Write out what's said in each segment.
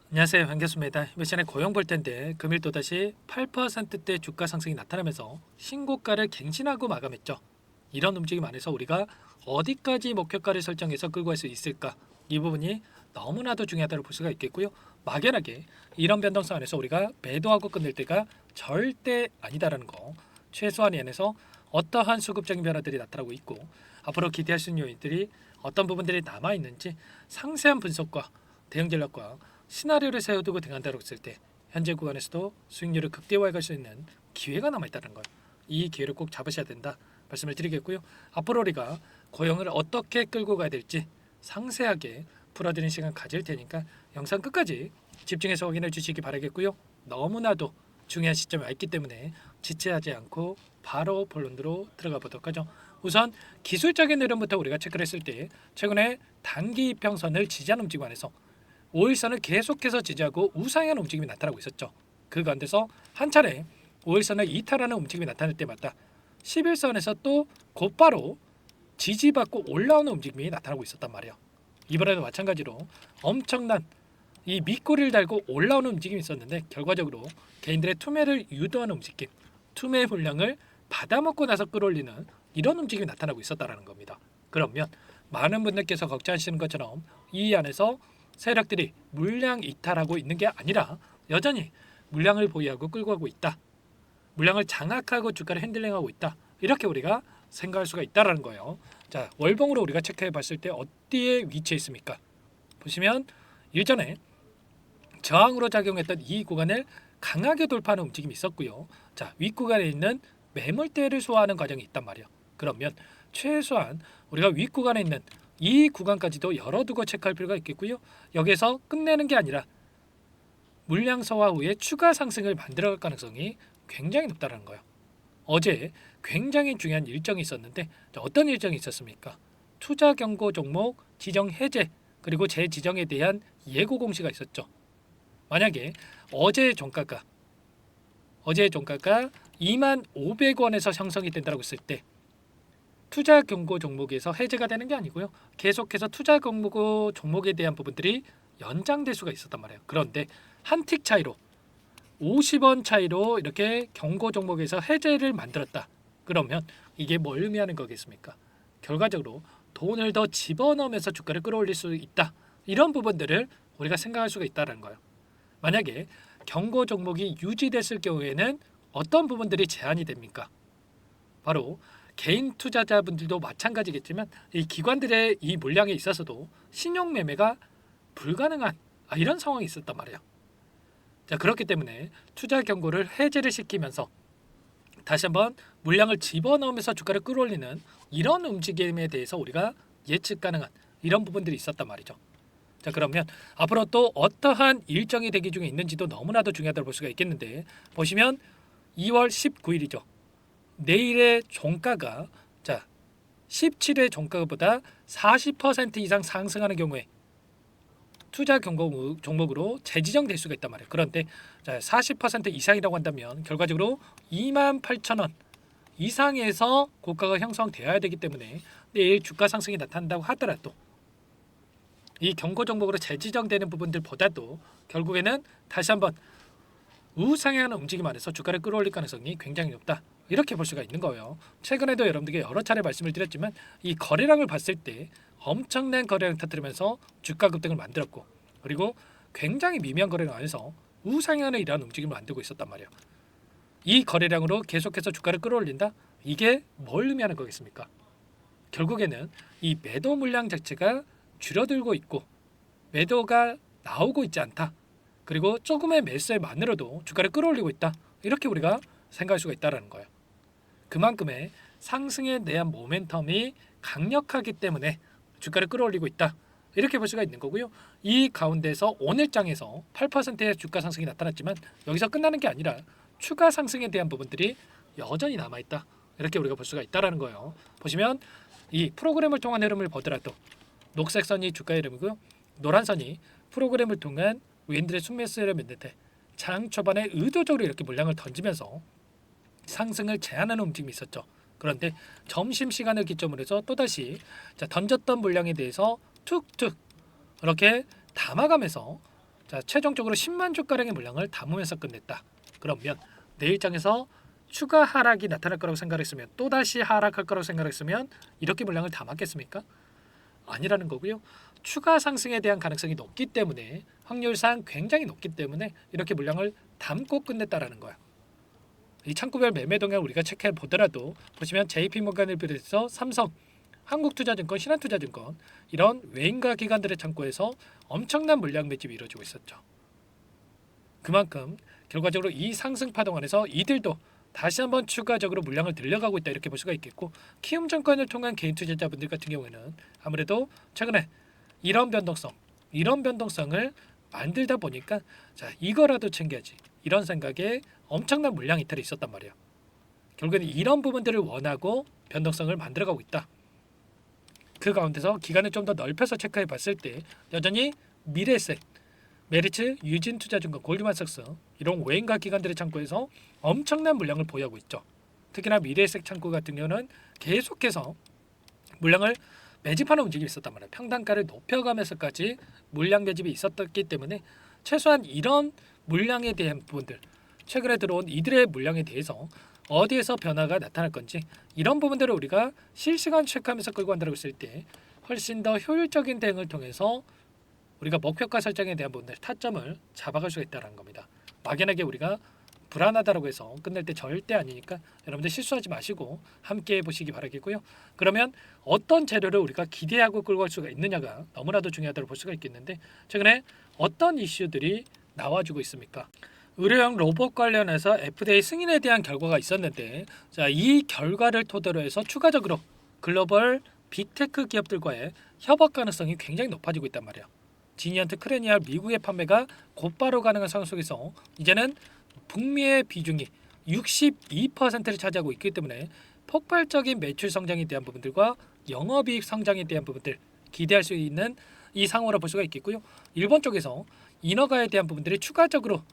안녕하세요, 반갑습니다. 이번 시간에 고용 볼 텐데 금일 또다시 8%대 주가 상승이 나타나면서 신고가를 갱신하고 마감했죠. 이런 움직임 안에서 우리가 어디까지 목표가를 설정해서 끌고 갈 수 있을까? 이 부분이 너무나도 중요하다고 볼 수가 있겠고요. 막연하게 이런 변동성 안에서 우리가 매도하고 끝낼 때가 절대 아니다라는 거. 최소한 이 안에서 어떠한 수급적인 변화들이 나타나고 있고 앞으로 기대할 수 있는 요인들이 어떤 부분들이 남아 있는지 상세한 분석과 대응 전략과 시나리오를 세워두고 등한다고 했을 때 현재 구간에서도 수익률을 극대화해 갈 수 있는 기회가 남아 있다는 걸, 이 기회를 꼭 잡으셔야 된다 말씀을 드리겠고요. 앞으로 우리가 고용을 어떻게 끌고 가야 될지 상세하게 풀어드리는 시간 가질 테니까 영상 끝까지 집중해서 확인해 주시기 바라겠고요. 너무나도 중요한 시점에 와 있기 때문에 지체하지 않고 바로 본론으로 들어가 보도록 하죠. 우선 기술적인 흐름부터 우리가 체크를 했을 때 최근에 단기 이평선을 지지하는 움직임 안에서 5일선을 계속해서 지지하고 우상향하는 움직임이 나타나고 있었죠. 그 가운데서 한 차례 5일선을 이탈하는 움직임이 나타날 때마다 11선에서 또 곧바로 지지받고 올라오는 움직임이 나타나고 있었단 말이에요. 이번에도 마찬가지로 엄청난 이 밑꼬리를 달고 올라오는 움직임이 있었는데 결과적으로 개인들의 투매를 유도하는 움직임, 투매 물량을 받아먹고 나서 끌어올리는 이런 움직임이 나타나고 있었다라는 겁니다. 그러면 많은 분들께서 걱정하시는 것처럼 이 안에서 세력들이 물량 이탈하고 있는 게 아니라 여전히 물량을 보유하고 끌고 가고 있다. 물량을 장악하고 주가를 핸들링하고 있다. 이렇게 우리가 생각할 수가 있다라는 거예요. 자, 월봉으로 우리가 체크해 봤을 때 어디에 위치해 있습니까? 보시면 일전에 저항으로 작용했던 이 구간을 강하게 돌파하는 움직임이 있었고요. 자, 윗구간에 있는 매물대를 소화하는 과정이 있단 말이에요. 그러면 최소한 우리가 윗구간에 있는 이 구간까지도 열어두고 체크할 필요가 있겠고요. 여기서 끝내는 게 아니라 물량 소화 후에 추가 상승을 만들어갈 가능성이 굉장히 높다는 거예요. 어제 굉장히 중요한 일정이 있었는데 어떤 일정이 있었습니까? 투자 경고 종목 지정 해제 그리고 재지정에 대한 예고 공시가 있었죠. 만약에 어제의 종가가 25,500원에서 형성이 된다고 했을 때 투자 경고 종목에서 해제가 되는 게 아니고요. 계속해서 투자 경고 종목에 대한 부분들이 연장될 수가 있었단 말이에요. 그런데 한 틱 차이로 50원 차이로 이렇게 경고 종목에서 해제를 만들었다. 그러면 이게 뭘 의미하는 거겠습니까? 결과적으로 돈을 더 집어넣으면서 주가를 끌어올릴 수 있다. 이런 부분들을 우리가 생각할 수가 있다는 거예요. 만약에 경고 종목이 유지됐을 경우에는 어떤 부분들이 제한이 됩니까? 바로 개인 투자자분들도 마찬가지겠지만 이 기관들의 이 물량에 있어서도 신용 매매가 불가능한 이런 상황이 있었단 말이에요. 자, 그렇기 때문에 투자 경고를 해제를 시키면서 다시 한번 물량을 집어넣으면서 주가를 끌어올리는 이런 움직임에 대해서 우리가 예측 가능한 이런 부분들이 있었단 말이죠. 자, 그러면 앞으로 또 어떠한 일정이 대기 중에 있는지도 너무나도 중요하다고 볼 수가 있겠는데 보시면 2월 19일이죠. 내일의 종가가 자 17회 종가보다 40% 이상 상승하는 경우에 투자 경고 종목으로 재지정될 수가 있단 말이에요. 그런데 자, 40% 이상이라고 한다면 결과적으로 28,000원 이상에서 고가가 형성되어야 되기 때문에 내일 주가 상승이 나타난다고 하더라도 이 경고 종목으로 재지정되는 부분들보다도 결국에는 다시 한번 우상향하는 움직임 안에서 주가를 끌어올릴 가능성이 굉장히 높다. 이렇게 볼 수가 있는 거예요. 최근에도 여러분들께 여러 차례 말씀을 드렸지만 이 거래량을 봤을 때 엄청난 거래량 터뜨리면서 주가 급등을 만들었고 그리고 굉장히 미미한 거래량 안에서 우상향하는 이러한 움직임을 만들고 있었단 말이에요. 이 거래량으로 계속해서 주가를 끌어올린다? 이게 뭘 의미하는 거겠습니까? 결국에는 이 매도 물량 자체가 줄어들고 있고 매도가 나오고 있지 않다. 그리고 조금의 매수만으로도 주가를 끌어올리고 있다. 이렇게 우리가 생각할 수가 있다는 거예요. 그만큼의 상승에 대한 모멘텀이 강력하기 때문에 주가를 끌어올리고 있다. 이렇게 볼 수가 있는 거고요. 이 가운데서 오늘 장에서 8%의 주가 상승이 나타났지만 여기서 끝나는 게 아니라 추가 상승에 대한 부분들이 여전히 남아 있다. 이렇게 우리가 볼 수가 있다라는 거예요. 보시면 이 프로그램을 통한 흐름을 보더라도 녹색 선이 주가의 흐름이고요. 노란 선이 프로그램을 통한 외인들의 순매수를 맺는데 장 초반에 의도적으로 이렇게 물량을 던지면서 상승을 제한하는 움직임이 있었죠. 그런데 점심 시간을 기점으로 해서 또다시 던졌던 물량에 대해서 툭툭 이렇게 담아가면서 자, 최종적으로 10만 주가량의 물량을 담으면서 끝냈다. 그러면 내일장에서 추가 하락이 나타날 거라고 생각했으면 또다시 하락할 거라고 생각했으면 이렇게 물량을 담았겠습니까? 아니라는 거고요. 추가 상승에 대한 가능성이 높기 때문에 확률상 굉장히 높기 때문에 이렇게 물량을 담고 끝냈다라는 거야. 이 창구별 매매 동향 우리가 체크해 보더라도 보시면 JP모간을 비롯해서 삼성, 한국투자증권, 신한투자증권 이런 외인과 기관들의 창구에서 엄청난 물량 매집이 이루어지고 있었죠. 그만큼 결과적으로 이 상승 파동 안에서 이들도 다시 한번 추가적으로 물량을 늘려가고 있다 이렇게 볼 수가 있겠고, 키움증권을 통한 개인 투자자분들 같은 경우에는 아무래도 최근에 이런 변동성을 만들다 보니까 자 이거라도 챙겨야지 이런 생각에 엄청난 물량 이탈이 있었단 말이에요. 결국에는 이런 부분들을 원하고 변동성을 만들어가고 있다. 그 가운데서 기간을 좀 더 넓혀서 체크해 봤을 때 여전히 미래에셋, 메리츠, 유진투자증권, 골드만삭스 이런 외인과 기관들의 창구에서 엄청난 물량을 보유하고 있죠. 특히나 미래에셋 창구 같은 경우는 계속해서 물량을 매집하는 움직임이 있었단 말이에요. 평단가를 높여가면서까지 물량 매집이 있었기 때문에 최소한 이런 물량에 대한 부분들, 최근에 들어온 이들의 물량에 대해서 어디에서 변화가 나타날 건지 이런 부분들을 우리가 실시간 체크하면서 끌고 간다고 했을 때 훨씬 더 효율적인 대응을 통해서 우리가 목표가 설정에 대한 부분들 타점을 잡아갈 수가 있다는 겁니다. 막연하게 우리가 불안하다라고 해서 끝낼 때 절대 아니니까 여러분들 실수하지 마시고 함께 해보시기 바라겠고요. 그러면 어떤 재료를 우리가 기대하고 끌고 갈 수가 있느냐가 너무나도 중요하다고 볼 수가 있겠는데, 최근에 어떤 이슈들이 나와주고 있습니까? 의료용 로봇 관련해서 FDA 승인에 대한 결과가 있었는데, 자, 이 결과를 토대로 해서 추가적으로 글로벌 빅테크 기업들과의 협업 가능성이 굉장히 높아지고 있단 말이야. 지니언트 크레니알 미국의 판매가 곧바로 가능한 상황 속에서 이제는 북미의 비중이 62%를 차지하고 있기 때문에 폭발적인 매출 성장에 대한 부분들과 영업이익 성장에 대한 부분들 기대할 수 있는 이 상황으로 볼 수가 있겠고요. 일본 쪽에서 인허가에 대한 부분들이 추가적으로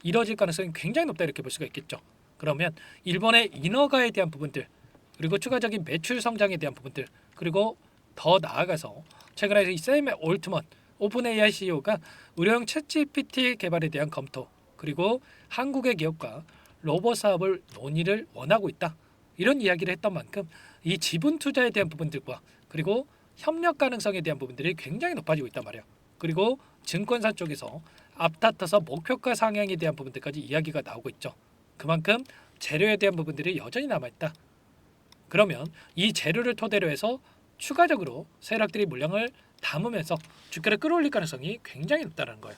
이뤄질 가능성이 굉장히 높다 이렇게 볼 수가 있겠죠. 그러면 일본의 인허가에 대한 부분들, 그리고 추가적인 매출 성장에 대한 부분들, 그리고 더 나아가서 최근에 이 샘 올트먼 오픈 AI CEO가 의료용 챗GPT 개발에 대한 검토, 그리고 한국의 기업과 로봇 사업을 논의를 원하고 있다 이런 이야기를 했던 만큼 이 지분 투자에 대한 부분들과 그리고 협력 가능성에 대한 부분들이 굉장히 높아지고 있단 말이에요. 그리고 증권사 쪽에서 앞다퉈서 목표가 상향에 대한 부분들까지 이야기가 나오고 있죠. 그만큼 재료에 대한 부분들이 여전히 남아있다. 그러면 이 재료를 토대로 해서 추가적으로 세력들이 물량을 담으면서 주가를 끌어올릴 가능성이 굉장히 높다는 거예요.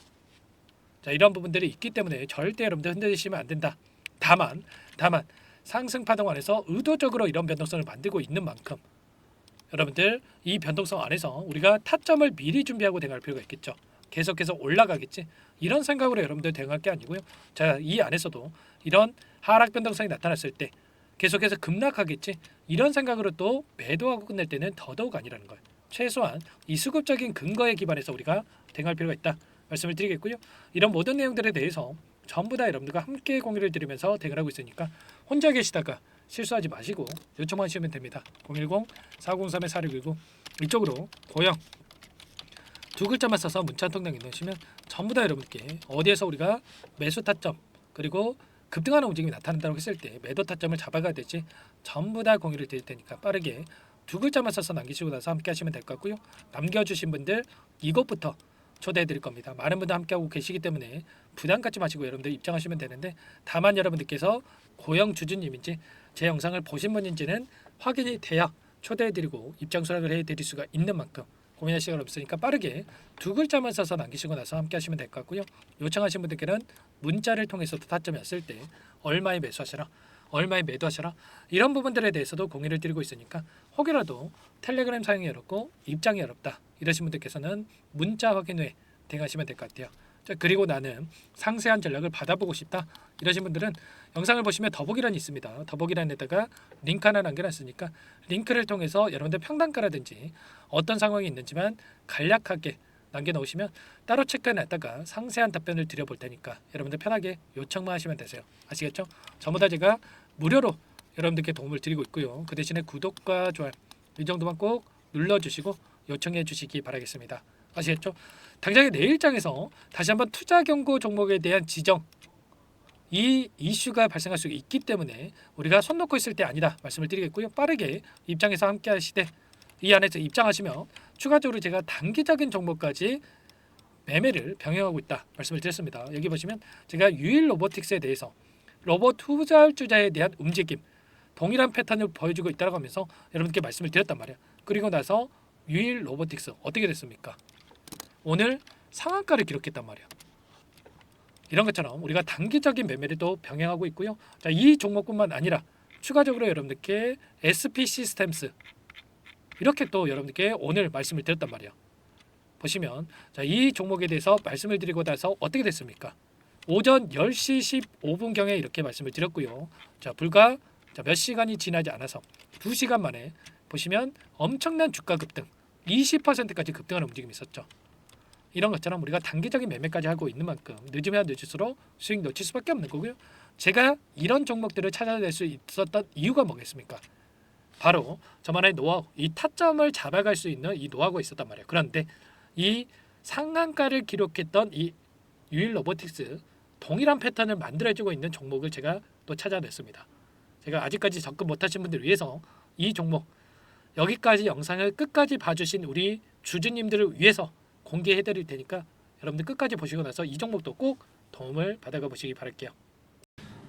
자, 이런 부분들이 있기 때문에 절대 여러분들 흔들리시면 안 된다. 다만 상승 파동 안에서 의도적으로 이런 변동성을 만들고 있는 만큼 여러분들 이 변동성 안에서 우리가 타점을 미리 준비하고 대응할 필요가 있겠죠. 계속해서 올라가겠지 이런 생각으로 여러분들 대응할 게 아니고요. 자, 이 안에서도 이런 하락 변동성이 나타났을 때 계속해서 급락하겠지 이런 생각으로 또 매도하고 끝낼 때는 더더욱 아니라는 거예요. 최소한 이 수급적인 근거에 기반해서 우리가 대응할 필요가 있다 말씀을 드리겠고요. 이런 모든 내용들에 대해서 전부 다 여러분들과 함께 공유를 드리면서 대응을 하고 있으니까 혼자 계시다가 실수하지 마시고 요청만 하시면 됩니다. 010-403-4619 이쪽으로 고영 두 글자만 써서 문자 통장에 넣으시면 전부 다 여러분께 어디에서 우리가 매수 타점 그리고 급등하는 움직임이 나타난다고 했을 때 매도 타점을 잡아가야 될지 전부 다 공유를 드릴 테니까 빠르게 두 글자만 써서 남기시고 나서 함께 하시면 될 것 같고요. 남겨주신 분들 이것부터 초대해 드릴 겁니다. 많은 분들 함께하고 계시기 때문에 부담 갖지 마시고 여러분들 입장하시면 되는데, 다만 여러분들께서 고영 주주님인지 제 영상을 보신 분인지는 확인이 돼야 초대해 드리고 입장 수락을 해 드릴 수가 있는 만큼 고민할 시간 없으니까 빠르게 두 글자만 써서 남기시고 나서 함께 하시면 될 것 같고요. 요청하신 분들께는 문자를 통해서도 타점이 왔을 때 얼마에 매수하시라, 얼마에 매도하시라 이런 부분들에 대해서도 공유를 드리고 있으니까 혹이라도 텔레그램 사용이 어렵고 입장이 어렵다 이러신 분들께서는 문자 확인 후에 대응하시면 될 것 같아요. 자, 그리고 나는 상세한 전략을 받아보고 싶다 이러신 분들은 영상을 보시면 더보기란이 있습니다. 더보기란에다가 링크 하나 남겨놨으니까 링크를 통해서 여러분들 평단가라든지 어떤 상황이 있는지만 간략하게 남겨놓으시면 따로 체크해놨다가 상세한 답변을 드려볼 테니까 여러분들 편하게 요청만 하시면 되세요. 아시겠죠? 전부 다 제가 무료로 여러분들께 도움을 드리고 있고요. 그 대신에 구독과 좋아요 이 정도만 꼭 눌러주시고 요청해 주시기 바라겠습니다. 아시겠죠? 당장의 내일장에서 다시 한번 투자 경고 종목에 대한 지정 이 이슈가 발생할 수 있기 때문에 우리가 손 놓고 있을 때 아니다 말씀을 드리겠고요. 빠르게 입장해서 함께 하시되 이 안에서 입장하시면 추가적으로 제가 단기적인 종목까지 매매를 병행하고 있다 말씀을 드렸습니다. 여기 보시면 제가 유일 로보틱스에 대해서 로봇 투자자에 대한 움직임 동일한 패턴을 보여주고 있다고 하면서 여러분께 말씀을 드렸단 말이에요. 그리고 나서 유일 로보틱스 어떻게 됐습니까? 오늘 상한가를 기록했단 말이에요. 이런 것처럼 우리가 단기적인 매매를 또 병행하고 있고요. 자, 이 종목뿐만 아니라 추가적으로 여러분들께 SP 시스템스 이렇게 또 여러분들께 오늘 말씀을 드렸단 말이에요. 보시면 자, 이 종목에 대해서 말씀을 드리고 나서 어떻게 됐습니까? 오전 10시 15분경에 이렇게 말씀을 드렸고요. 자, 불과 몇 시간이 지나지 않아서 2시간 만에 보시면 엄청난 주가 급등 20%까지 급등하는 움직임이 있었죠. 이런 것처럼 우리가 단기적인 매매까지 하고 있는 만큼 늦으면 늦을수록 수익 놓칠 수밖에 없는 거고요. 제가 이런 종목들을 찾아낼 수 있었던 이유가 뭐겠습니까? 바로 저만의 노하우, 이 타점을 잡아갈 수 있는 이 노하우가 있었단 말이에요. 그런데 이 상한가를 기록했던 이 유일 로보틱스 동일한 패턴을 만들어주고 있는 종목을 제가 또 찾아냈습니다. 제가 아직까지 접근 못하신 분들 위해서 이 종목 여기까지 영상을 끝까지 봐주신 우리 주주님들을 위해서 공개해드릴 테니까 여러분들 끝까지 보시고 나서 이 종목도 꼭 도움을 받아가 보시기 바랄게요.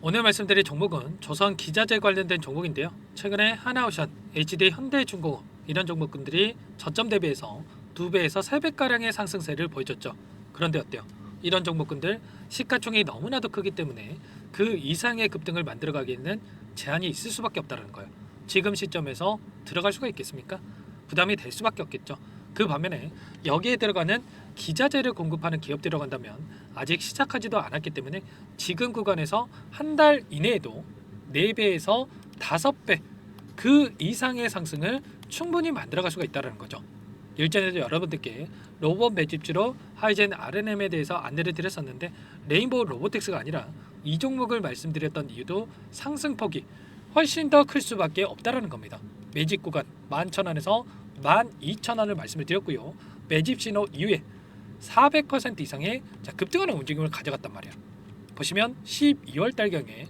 오늘 말씀드릴 종목은 조선 기자재 관련된 종목인데요. 최근에 하나오션, HD 현대중공업 이런 종목군들이 저점 대비해서 2배에서 3배가량의 상승세를 보여줬죠. 그런데 어때요? 이런 종목군들 시가총액이 너무나도 크기 때문에 그 이상의 급등을 만들어가기에는 제한이 있을 수밖에 없다는 거예요. 지금 시점에서 들어갈 수가 있겠습니까? 부담이 될 수밖에 없겠죠. 그 반면에 여기에 들어가는 기자재를 공급하는 기업 들어간다면 아직 시작하지도 않았기 때문에 지금 구간에서 한 달 이내에도 4배에서 5배 그 이상의 상승을 충분히 만들어갈 수가 있다는 거죠. 일전에도 여러분들께 로봇 매집주로 하이젠 RNM에 대해서 안내를 드렸었는데 레인보우 로보틱스가 아니라 이 종목을 말씀드렸던 이유도 상승폭이 훨씬 더 클 수밖에 없다라는 겁니다. 매집 구간 11,000원에서 12,000원을 말씀을 드렸고요. 매집 신호 이후에 400% 이상의 급등하는 움직임을 가져갔단 말이에요. 보시면 12월 달경에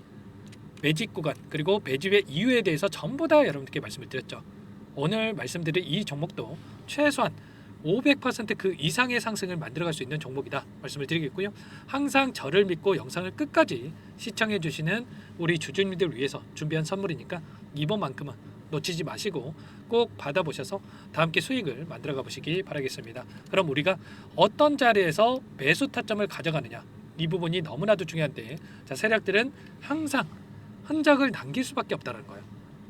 매집 구간 그리고 매집의 이유에 대해서 전부 다 여러분들께 말씀을 드렸죠. 오늘 말씀드린 이 종목도 최소한 500%그 이상의 상승을 만들어갈 수 있는 종목이다 말씀을 드리겠고요. 항상 저를 믿고 영상을 끝까지 시청해 주시는 우리 주주님들 위해서 준비한 선물이니까 이번만큼은 놓치지 마시고 꼭 받아보셔서 다 함께 수익을 만들어가 보시기 바라겠습니다. 그럼 우리가 어떤 자리에서 매수 타점을 가져가느냐 이 부분이 너무나도 중요한데 세력들은 항상 흔적을 남길 수밖에 없다는 거예요.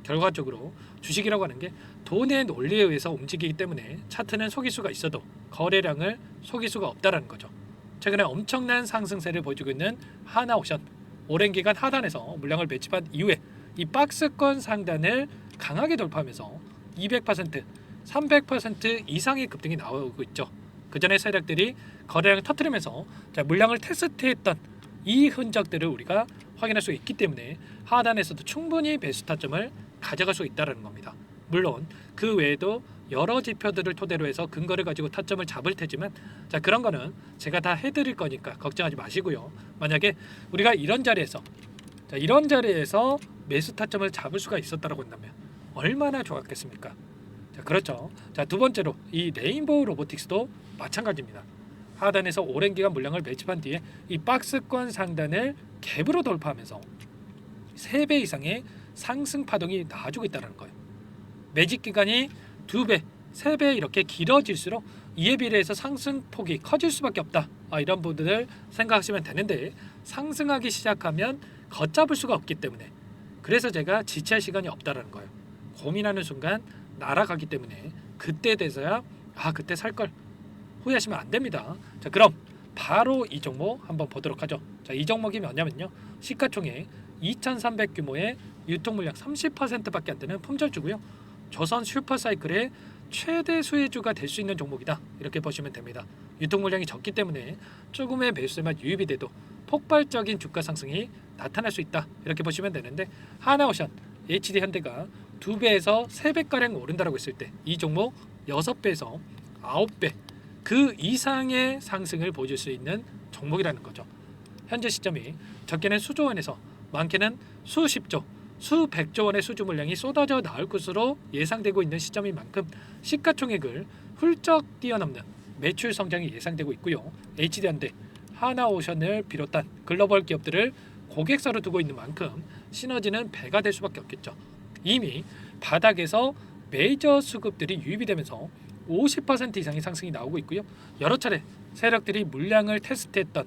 결과적으로 주식이라고 하는 게 돈의 논리에 의해서 움직이기 때문에 차트는 속일 수가 있어도 거래량을 속일 수가 없다는 거죠. 최근에 엄청난 상승세를 보여주고 있는 하나오션 오랜 기간 하단에서 물량을 매집한 이후에 이 박스권 상단을 강하게 돌파하면서 200%, 300% 이상의 급등이 나오고 있죠. 그 전에 세력들이 거래량을 터뜨리면서 물량을 테스트했던 이 흔적들을 우리가 확인할 수 있기 때문에 하단에서도 충분히 매수 타점을 가져갈 수 있다는 겁니다. 물론 그 외에도 여러 지표들을 토대로 해서 근거를 가지고 타점을 잡을 테지만 그런 거는 제가 다 해드릴 거니까 걱정하지 마시고요. 만약에 우리가 이런 자리에서 매수 타점을 잡을 수가 있었다고 한다면 얼마나 좋았겠습니까? 그렇죠. 두 번째로 이 레인보우 로보틱스도 마찬가지입니다. 하단에서 오랜 기간 물량을 매집한 뒤에 이 박스권 상단을 갭으로 돌파하면서 3배 이상의 상승 파동이 나와주고 있다는 거예요. 매집 기간이 2배, 3배 이렇게 길어질수록 이에 비례해서 상승폭이 커질 수밖에 없다. 이런 부분을 생각하시면 되는데 상승하기 시작하면 걷잡을 수가 없기 때문에 그래서 제가 지체할 시간이 없다는 거예요. 고민하는 순간 날아가기 때문에 그때 돼서야 그때 살 걸 후회하시면 안 됩니다. 그럼 바로 이 종목 한번 보도록 하죠. 이 종목이 뭐냐면요. 시가총액 2,300 규모의 유통 물량 30%밖에 안 되는 품절주고요. 조선 슈퍼사이클의 최대 수혜주가 될 수 있는 종목이다. 이렇게 보시면 됩니다. 유통 물량이 적기 때문에 조금의 매수세만 유입이 돼도 폭발적인 주가 상승이 나타날 수 있다. 이렇게 보시면 되는데 하나오션, HD 현대가 2배에서 3배가량 오른다라고 했을 때 이 종목 6배에서 9배 그 이상의 상승을 보여줄 수 있는 종목이라는 거죠. 현재 시점이 적게는 수조 원에서 많게는 수십조, 수백조 원의 수주 물량이 쏟아져 나올 것으로 예상되고 있는 시점인 만큼 시가총액을 훌쩍 뛰어넘는 매출 성장이 예상되고 있고요. HD현대, 하나오션을 비롯한 글로벌 기업들을 고객사로 두고 있는 만큼 시너지는 배가 될 수밖에 없겠죠. 이미 바닥에서 메이저 수급들이 유입이 되면서 50% 이상의 상승이 나오고 있고요. 여러 차례 세력들이 물량을 테스트했던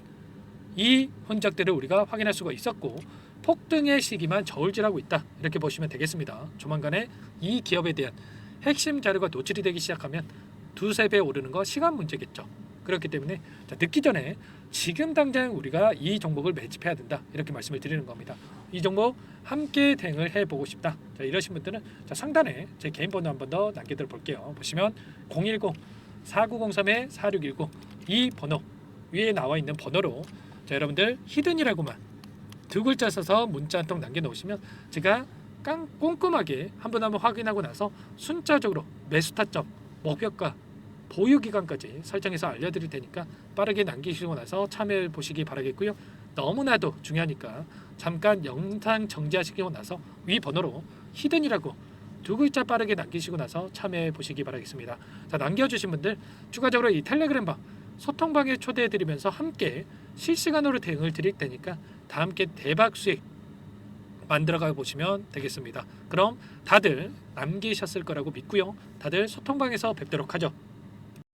이 흔적들을 우리가 확인할 수가 있었고 폭등의 시기만 저울질하고 있다 이렇게 보시면 되겠습니다. 조만간에 이 기업에 대한 핵심 자료가 노출이 되기 시작하면 두세 배 오르는 거 시간 문제겠죠. 그렇기 때문에 늦기 전에 지금 당장 우리가 이 종목을 매집해야 된다 이렇게 말씀을 드리는 겁니다. 이 종목 함께 대응을 해보고 싶다. 이러신 분들은 상단에 제 개인 번호 한 번 더 남겨드려 볼게요. 보시면 010-4903-4619 이 번호 위에 나와 있는 번호로 여러분들 히든이라고만 두 글자 써서 문자 한 통 남겨놓으시면 제가 꼼꼼하게 한 번 확인하고 나서 순차적으로 매수 타점, 목표가, 보유 기간까지 설정해서 알려드릴 테니까 빠르게 남기시고 나서 참여해 보시기 바라겠고요. 너무나도 중요하니까 잠깐 영상 정지하시고 나서 위 번호로 히든이라고 두 글자 빠르게 남기시고 나서 참여해 보시기 바라겠습니다. 자, 남겨주신 분들 추가적으로 이 텔레그램방 소통방에 초대해드리면서 함께 실시간으로 대응을 드릴 테니까 다 함께 대박 수익 만들어가 보시면 되겠습니다. 그럼 다들 남기셨을 거라고 믿고요. 다들 소통방에서 뵙도록 하죠.